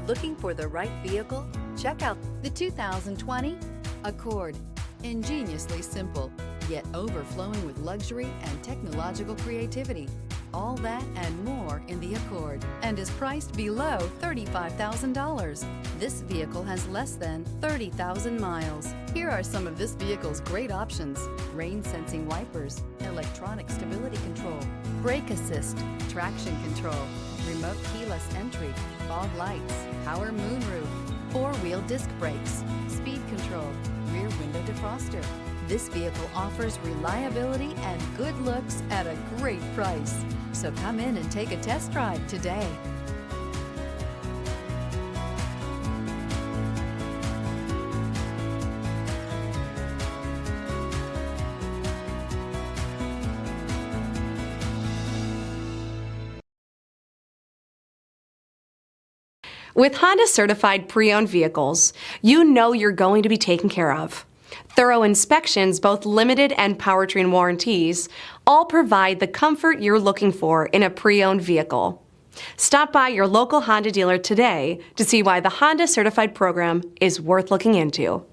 Looking for the right vehicle? Check out the 2020 Accord. Ingeniously simple, yet overflowing with luxury and technological creativity. All that and more in the Accord, and is priced below $35,000. This vehicle has less than 30,000 miles. Here are some of this vehicle's great options: rain-sensing wipers, electronic stability control, brake assist, traction control, remote keyless entry, fog lights, power moonroof, four-wheel disc brakes, speed control, rear window defroster. This vehicle offers reliability and good looks at a great price. So come in and take a test drive today. With Honda Certified Pre-Owned vehicles, you know you're going to be taken care of. Thorough inspections, both limited and powertrain warranties, all provide the comfort you're looking for in a pre-owned vehicle. Stop by your local Honda dealer today to see why the Honda Certified program is worth looking into.